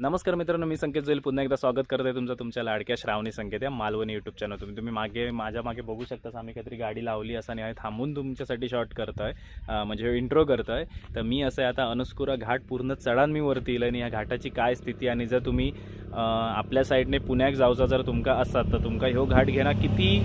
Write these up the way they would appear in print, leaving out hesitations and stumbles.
नमस्कार मित्रांनो, मी संकेत जोईल पुन्हा एकदा स्वागत करत आहे तुमच्या लाडक्या श्रावणी संकेत या मालवणी यूट्यूब चॅनल. तुम्ही माझ्या मागे बघू शकता. आम्ही काहीतरी गाडी लावली असं नाही, थांबून तुमच्यासाठी शॉट करतोय, म्हणजे इंट्रो करतोय. तर मी असं आहे आता अनुस्कुरा घाट पूर्ण चढान मी वरती येईल आणि या घाटाची काय स्थिती, आणि जर तुम्ही आपल्या साईडने पुण्याक जाऊचा जर तुमका असाल तर तुमका ह्यो घाट घेणं किती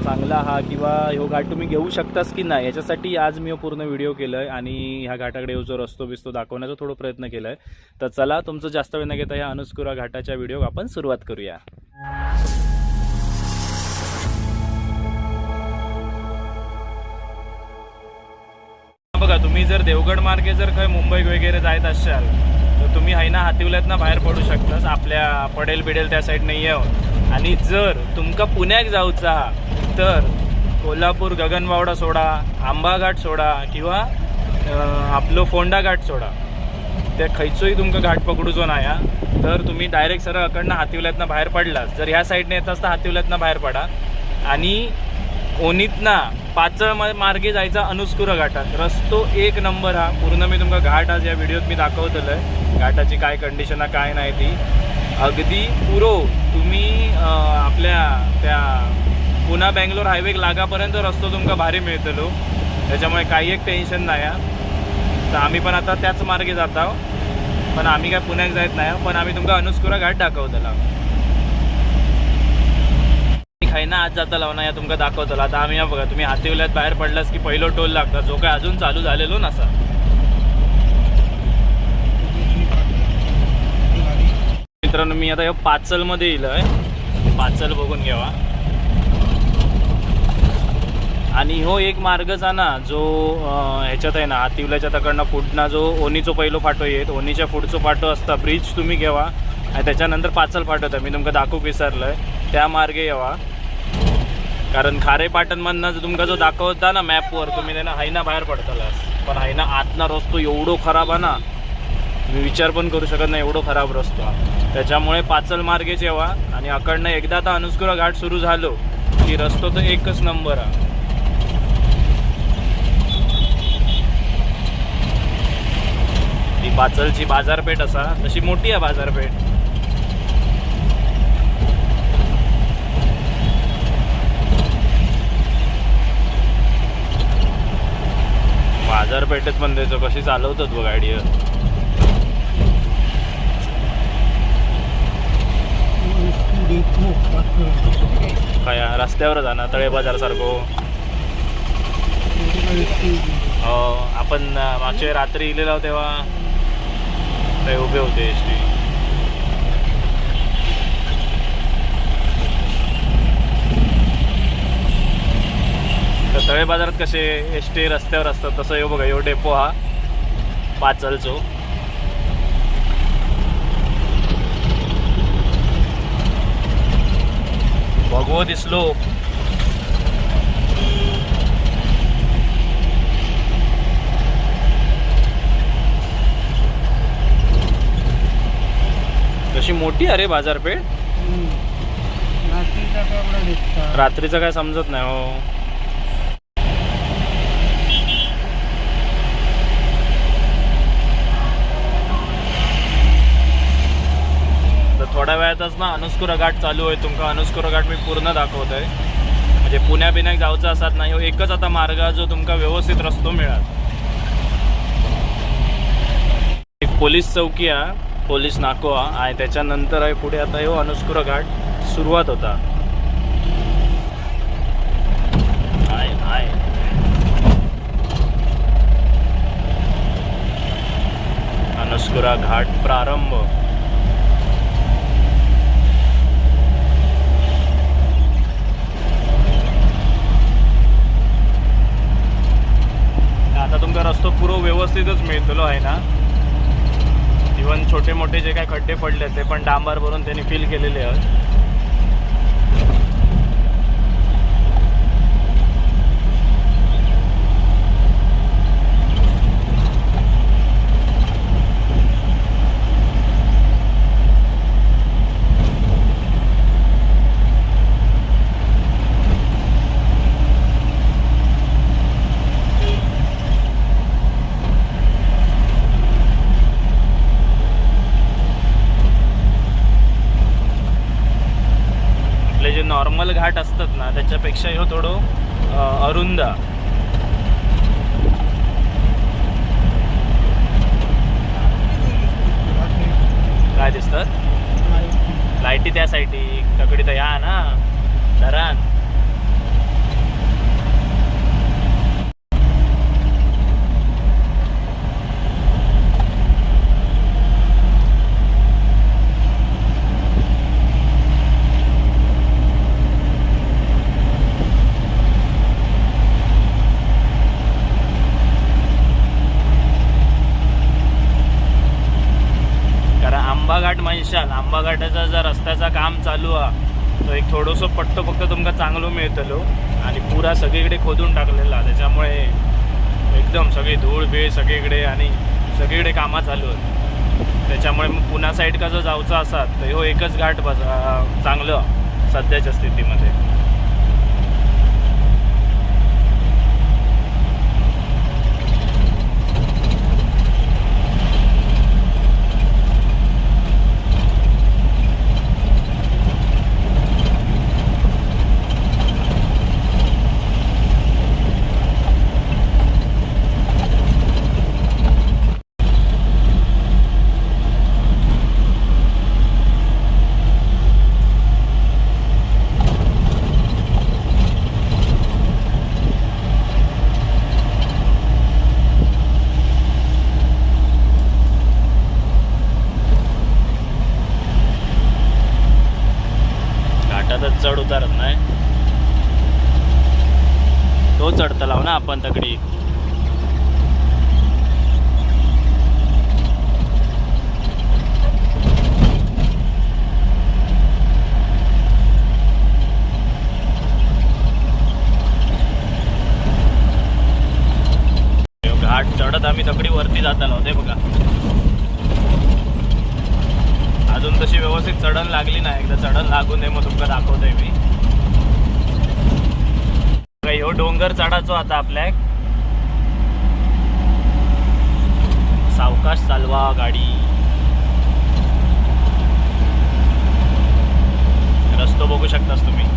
चांगला हा, किंवा ह्यो घाट तुम्ही घेऊ शकतास की नाही, याच्यासाठी आज मी पूर्ण व्हिडिओ केलं आहे आणि ह्या घाटाकडे जो रस्तो बिस्तो दाखवण्याचा थोडा प्रयत्न केला आहे. तर चला, तुमचं जास्त वेळ न घेता ह्या अनुस्कुरा घाटाच्या व्हिडिओ आपण सुरुवात करूया. बघा, तुम्ही जर देवगड मार्गे जर काही मुंबई वगैरे जायत असाल तर तुम्ही आहे ना हातिवल्यातनं बाहेर पडू शकतास. आपल्या पडेल बिडेल त्या साईडने येऊन, आणि जर तुमका पुण्याक जाऊचा तर कोल्हापूर गगनबावडा सोडा, आंबा घाट सोडा, किंवा आपलं फोंडा घाट सोडा, त्या खैचोही तुमका घाट पकडूचो नाही. तर तुम्ही डायरेक्ट सरळ अकडनं हातिवल्यातनं बाहेर पडलास. जर ह्या साईडने येतास तर हातिवल्यातनं बाहेर पडा आणि ओनीतना पाचळ मार्गे जायचा अनुस्कुरा घाटात. रस्तो एक नंबर हा. पूर्ण मी तुमका घाट आज या व्हिडिओत मी दाखवतलं आहे. घाटाची काय कंडिशन आहे काय नाही ती अगदी पुरो. तुम्ही आपल्या त्या पुणा बेंगलोर हायवे लागापर्यंत रस्तो तुमका भारी मिळतलो, त्याच्यामुळे काही एक टेन्शन नाही. तर आम्ही पण आता त्याच मार्गे जात आहोत, पण आम्ही काय पुण्यात जात नाही, पण आम्ही तुमका अनुस्कुरा घाट दाखवतला. खायना आज जाता लावना या तुमका दाखवतला. आता आम्ही बघा, तुम्ही हातिवल्यात बाहेर पडलास की पहिलो टोल लागता, जो काय अजून चालू झालेलो नसा. मित्रांनो, मी आता या पाचलमध्ये येईल आहे. पाचल बघून घ्यावा. आणि हो एक मार्गचा ना जो ह्याच्यात आहे ना, हातिवल्याच्या तकडनं पुढना जो ओनीचो पहिलो फाटो येत, ओनीच्या पुढचो फाटो असता ब्रिज तुम्ही घ्यावा आणि त्याच्यानंतर पाचल फाटो आहे. मी तुमका दाखवूक विसरलोय, त्या मार्गे यावा. कारण खारे पाटणमधनं तुमका जो दाखवता ना मॅपवर, तुम्ही त्यांना हायना बाहेर पडतालास, पण हायना आतना रस्तो एवढो खराब आहे ना, तुम्ही विचार पण करू शकत नाही एवढो खराब रस्तो. त्याच्यामुळे पाचल मार्गेच यावा. आणि अकडनं एकदा आता अनुस्कुरा घाट सुरू झालो की रस्तो तर एकच नंबर आहे. ती पाचलची बाजारपेठ असा, तशी मोठी आहे बाजारपेठ. बाजारपेठेत पण त्याचं कशी चालवतात बघ गाडी. काय रस्त्यावर जाणार तळे बाजार सारखो. आपण मागच्या रात्री इलेलो तेव्हा ते उभे होते एस टी. तर तळे बाजारात कसे एस टी रस्त्यावर असतात, तसं येऊ बघा. यो डेपो हा पाचलचो. भगवो दिसलो. कशी मोठी अरे बाजारपेठ. रात्रीचं काय समजत नाही हो. तर थोड्या वेळातच ना अनुस्कुरा घाट चालू आहे. तुमका अनुस्कुरा घाट मी पूर्ण दाखवत आहे. म्हणजे पुण्या बिण्याक जाऊचं असत नाही, हो एकच आता मार्ग जो तुमका व्यवस्थित रस्तो मिळाल. एक पोलीस चौकी आहे, पोलीस नाको आहे, त्याच्यानंतर आहे पुढे आता हो अनुस्कुरा घाट सुरुवात होता. अनुस्कुरा घाट प्रारंभ. आता तुमचा रस्तो पुरो व्यवस्थितच मिळतो आहे ना. इव्हन छोटे मोठे जे काही खड्डे पडले ते पण डांबर भरून त्यांनी फिल केलेले आहेत. घाट असतात ना त्याच्यापेक्षा ह्यो थोडं अरुंद. काय दिसतात लाईटी त्या साईडी तकडी तर या ना धरण. आंबाघाट म्हणशाल, आंबाघाटाचा जर रस्त्याचा काम चालू आहे तो एक थोडंसं पट्टो फक्त तुमका चांगलं मिळतलो आणि पुरा सगळीकडे खोदून टाकलेला, त्याच्यामुळे एकदम सगळी धूळ बीळ सगळीकडे आणि सगळीकडे कामं चालू आहेत. त्याच्यामुळे मग पुण्या साईड का जर जाऊचा असाल तर ह्यो एकच घाट चांगलं सध्याच्या स्थितीमध्ये. चढ उतारत नाही तो चढता लाव ना आपण तगडी. घाट चढत आम्ही तगडी वरती जाताना होते बघा. अजून तशी व्यवस्थित चढण लागली नाही, एकदा चढण लागू नये मग तुमका दाखवतोय मी. ह्यो डोंगर चढाचो आता आपल्या. सावकाश चालवा गाडी. रस्तो बघू शकतास तुम्ही.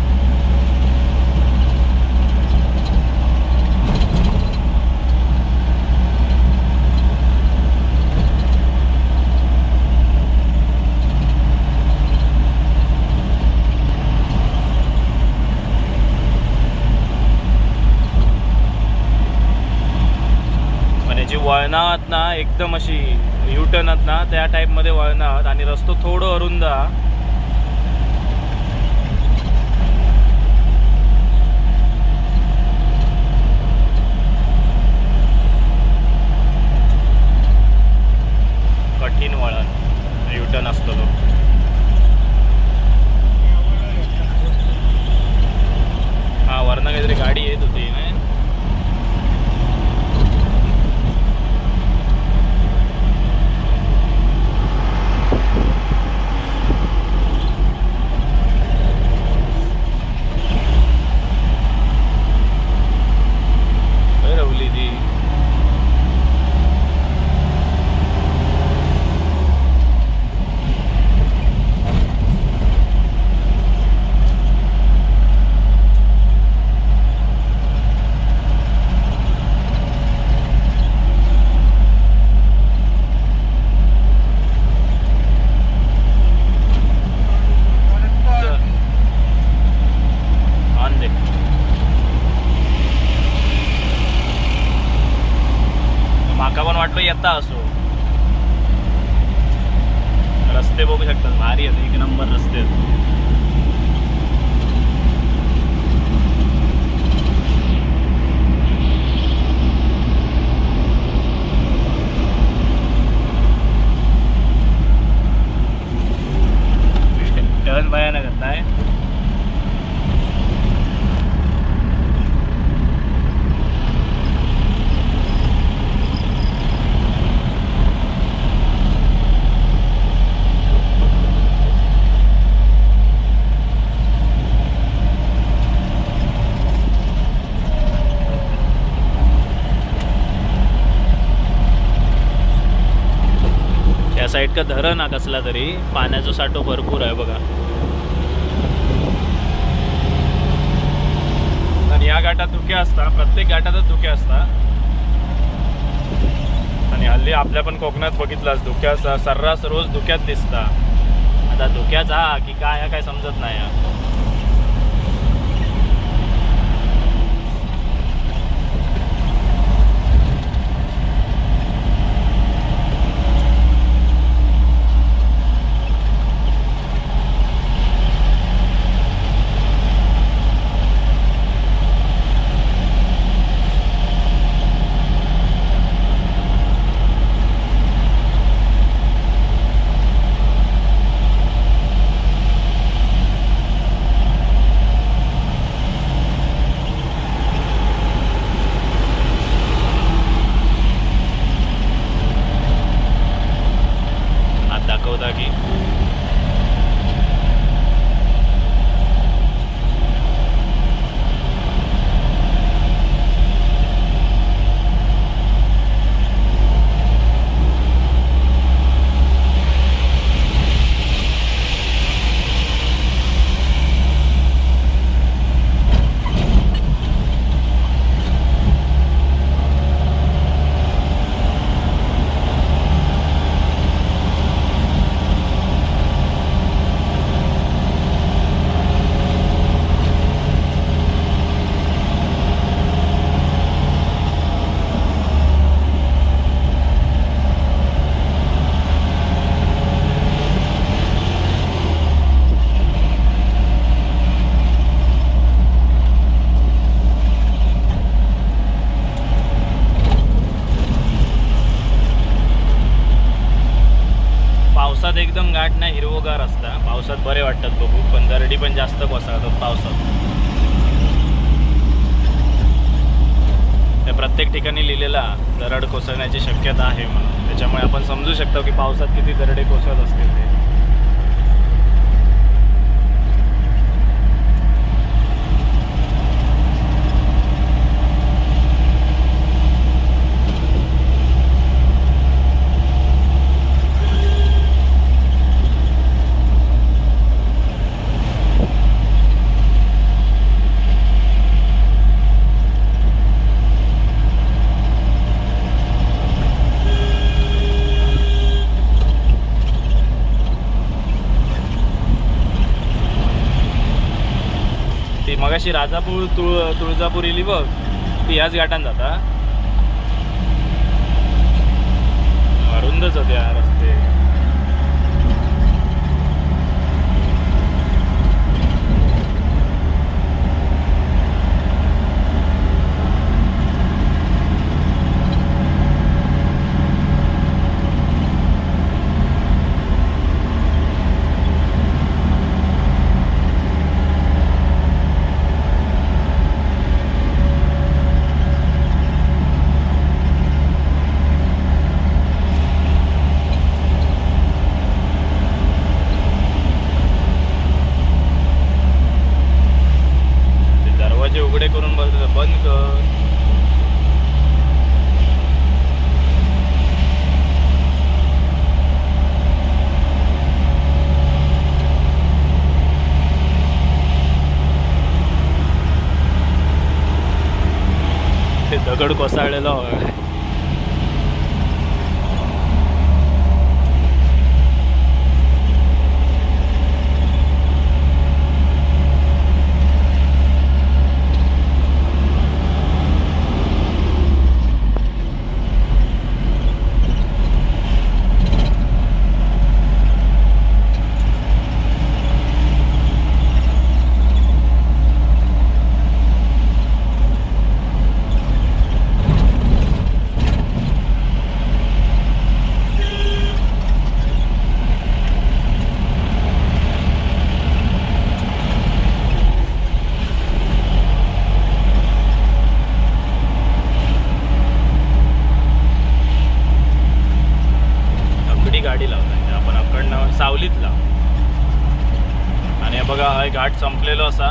वळणात ना एकदम अशी युटर्नात ना त्या टाईपमध्ये वळणात आणि रस्तो थोडं अरुंद. कठीण वळण युटर्न असतो तो. हा वरनं काहीतरी गाडी येत होती ना. येता असो रस्ते बघू शकतात भारी आहेत, एक नंबर रस्ते आहेत. टर्न भयानक आहे. त्या साईड का धरण हा कसला तरी पाण्याचा साठो भरपूर आहे बघा. ह्या घाटात धुके असतात, प्रत्येक घाटातच धुके असतात. आणि हल्ली आपल्या पण कोकणात बघितलास धुक्या सर्रास रोज धुक्यात दिसता. आता धुक्याचा हा की काय हा काय समजत नाही हा. दाखवता की पावसात एकदम घाट नाही, हिरवगार असता. पावसात बरे वाटतात बघू, पण दरडी पण जास्त कोसळतात पावसात. त्या प्रत्येक ठिकाणी लिहिलेला दरड कोसळण्याची शक्यता आहे म्हणून, त्याच्यामुळे आपण समजू शकतो की पावसात किती दरडे कोसळत असतील ते. ती मगाशी राजापूर तुळजापूर इली बघ, ती ह्याच घाटान जाता. अरुंदच होते रस्ते. उघडे करून बंद कर. ते दगड कोसळलेला होय. गाडी लावता आपण अकडनं सावलीत लाव. आणि बघा हा घाट संपलेलो असा.